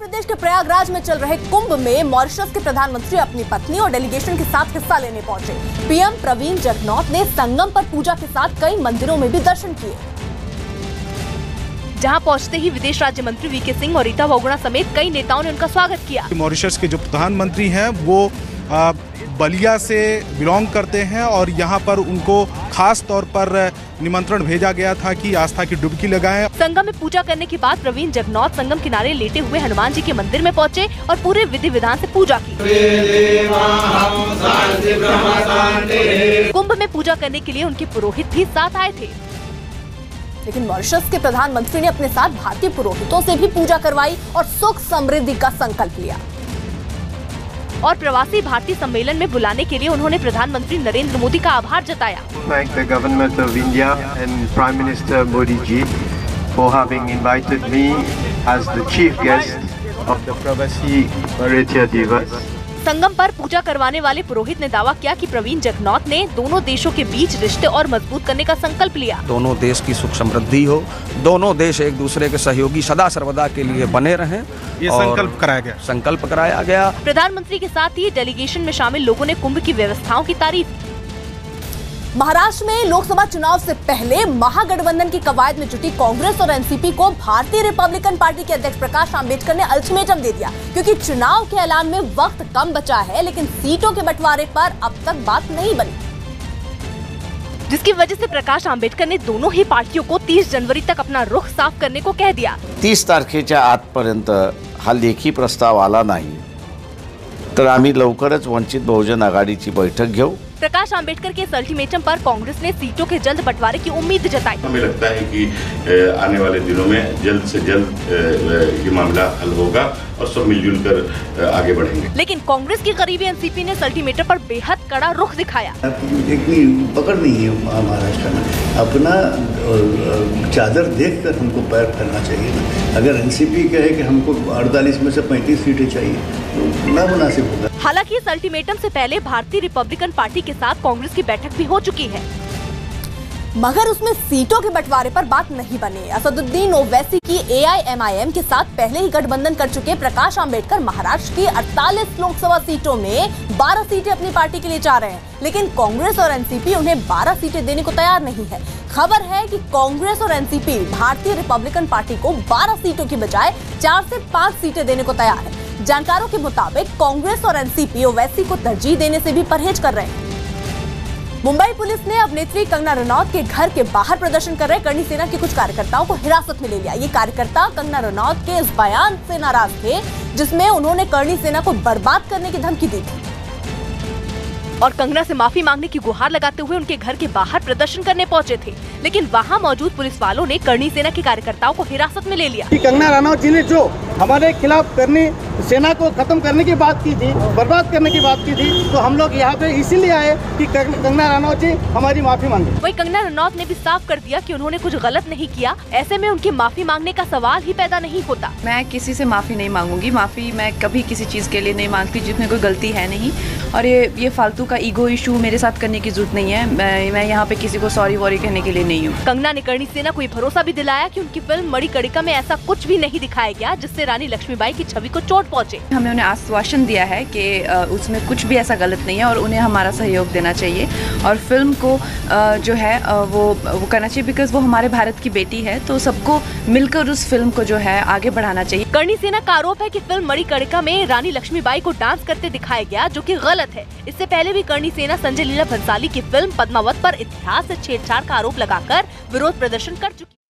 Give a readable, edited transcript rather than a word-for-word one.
प्रदेश के प्रयागराज में चल रहे कुंभ में मॉरिशस के प्रधानमंत्री अपनी पत्नी और डेलीगेशन के साथ हिस्सा लेने पहुंचे। पीएम प्रवीण जगनॉथ ने संगम पर पूजा के साथ कई मंदिरों में भी दर्शन किए। जहां पहुंचते ही विदेश राज्य मंत्री वीके सिंह और रीता बहुगुणा समेत कई नेताओं ने उनका स्वागत किया। मॉरिशस के जो प्रधानमंत्री हैं वो बलिया से बिलोंग करते हैं और यहाँ पर उनको खास तौर पर निमंत्रण भेजा गया था कि आस्था की डुबकी लगाएं। संगम में पूजा करने के बाद प्रवीण जगनॉथ संगम किनारे लेटे हुए हनुमान जी के मंदिर में पहुंचे और पूरे विधि विधान से पूजा की। कुंभ में पूजा करने के लिए उनके पुरोहित भी साथ आए थे, लेकिन मॉरिशस के प्रधानमंत्री ने अपने साथ भारतीय पुरोहितों से भी पूजा करवाई और सुख समृद्धि का संकल्प लिया। और प्रवासी भारतीय सम्मेलन में बुलाने के लिए उन्होंने प्रधानमंत्री नरेंद्र मोदी का आभार जताया। Thank the government of India and Prime Minister Modi ji for having invited me as the chief guest of the Pravasi Bharatiya Divas. संगम पर पूजा करवाने वाले पुरोहित ने दावा किया कि प्रवीण जगनॉथ ने दोनों देशों के बीच रिश्ते और मजबूत करने का संकल्प लिया। दोनों देश की सुख समृद्धि हो, दोनों देश एक दूसरे के सहयोगी सदा सर्वदा के लिए बने रहें, ये संकल्प कराया गया। प्रधानमंत्री के साथ ही डेलीगेशन में शामिल लोगों ने कुंभ की व्यवस्थाओं की तारीफ की। महाराष्ट्र में लोकसभा चुनाव से पहले महागठबंधन की कवायद में जुटी कांग्रेस और एनसीपी को भारतीय रिपब्लिकन पार्टी के अध्यक्ष प्रकाश आंबेडकर ने अल्टीमेटम दे दिया, क्योंकि चुनाव के ऐलान में वक्त कम बचा है, लेकिन सीटों के बंटवारे पर अब तक बात नहीं बनी, जिसकी वजह से प्रकाश आंबेडकर ने दोनों ही पार्टियों को 30 जनवरी तक अपना रुख साफ करने को कह दिया। 30 तारखेच्या आजपर्यंत हा लेखी प्रस्ताव आला नाही तर आम्ही लवकरच वंचित बहुजन आघाडीची बैठक घेऊ। प्रकाश आंबेडकर के इस अल्टीमेटम पर कांग्रेस ने सीटों के जल्द बंटवारे की उम्मीद जताई। हमें लगता है कि आने वाले दिनों में जल्द से जल्द ये मामला हल होगा और सब मिलजुल कर आगे बढ़ेंगे। लेकिन कांग्रेस की करीबी एनसीपी ने इस अल्टीमेटम पर बेहद कड़ा रुख दिखाया। इतनी पकड़ नहीं है महाराष्ट्र में, अपना चादर देखकर हमको पैर फैलना चाहिए ना। अगर एनसीपी कहे कि हमको 48 में से 35 सीटें चाहिए तो ना मुनासिब होगा। हालांकि इस अल्टीमेटम से पहले भारतीय रिपब्लिकन पार्टी के साथ कांग्रेस की बैठक भी हो चुकी है, मगर उसमें सीटों के बंटवारे पर बात नहीं बनी। असदुद्दीन ओवैसी की AIMIM के साथ पहले ही गठबंधन कर चुके प्रकाश आंबेडकर महाराष्ट्र की 48 लोकसभा सीटों में 12 सीटें अपनी पार्टी के लिए चाह रहे हैं, लेकिन कांग्रेस और एनसीपी उन्हें 12 सीटें देने को तैयार नहीं है। खबर है कि कांग्रेस और एनसीपी भारतीय रिपब्लिकन पार्टी को 12 सीटों की बजाय 4 से 5 सीटें देने को तैयार है। जानकारों के मुताबिक कांग्रेस और एनसीपी ओवैसी को तरजीह देने से भी परहेज कर रहे हैं। मुंबई पुलिस ने अभिनेत्री कंगना रनौत के घर के बाहर प्रदर्शन कर रहे करणी सेना के कुछ कार्यकर्ताओं को हिरासत में ले लिया। ये कार्यकर्ता कंगना रनौत के इस बयान से नाराज थे जिसमें उन्होंने करणी सेना को बर्बाद करने की धमकी दी थी और कंगना से माफी मांगने की गुहार लगाते हुए उनके घर के बाहर प्रदर्शन करने पहुंचे थे, लेकिन वहां मौजूद पुलिस वालों ने करणी सेना के कार्यकर्ताओं को हिरासत में ले लिया। कंगना रनौत जी ने जो हमारे खिलाफ करनी सेना को खत्म करने की बात की थी, बर्बाद करने की बात की थी, तो हम लोग यहाँ पे इसीलिए आए कि कंगना रनौत जी हमारी माफी मांगे। वही कंगना रनौत ने भी साफ कर दिया कि उन्होंने कुछ गलत नहीं किया, ऐसे में उनके माफी मांगने का सवाल ही पैदा नहीं होता। मैं किसी से माफी नहीं मांगूंगी, माफी मैं कभी किसी चीज के लिए नहीं मांगती जिसमें कोई गलती है नहीं, और ये फालतू का ईगो इशू मेरे साथ करने की जरूरत नहीं है। मैं यहाँ पे किसी को सॉरी वॉरी कहने के लिए नहीं हूँ। कंगना ने करणी सेना को भरोसा भी दिलाया कि उनकी फिल्म मणिकर्णिका में ऐसा कुछ भी नहीं दिखाया गया जिससे रानी लक्ष्मीबाई की छवि को चोट पहुंचे। हमने उन्हें आश्वासन दिया है कि उसमें कुछ भी ऐसा गलत नहीं है और उन्हें हमारा सहयोग देना चाहिए और फिल्म को जो है वो करना चाहिए, बिकॉज वो हमारे भारत की बेटी है, तो सबको मिलकर उस फिल्म को जो है आगे बढ़ाना चाहिए। करणी सेना का आरोप है कि फिल्म मणिकर्णिका में रानी लक्ष्मीबाई को डांस करते दिखाया गया, जो कि गलत है। इससे पहले भी करणी सेना संजय लीला भंसाली की फिल्म पद्मावत पर इतिहास से छेड़छाड़ का आरोप लगाकर विरोध प्रदर्शन कर चुकी।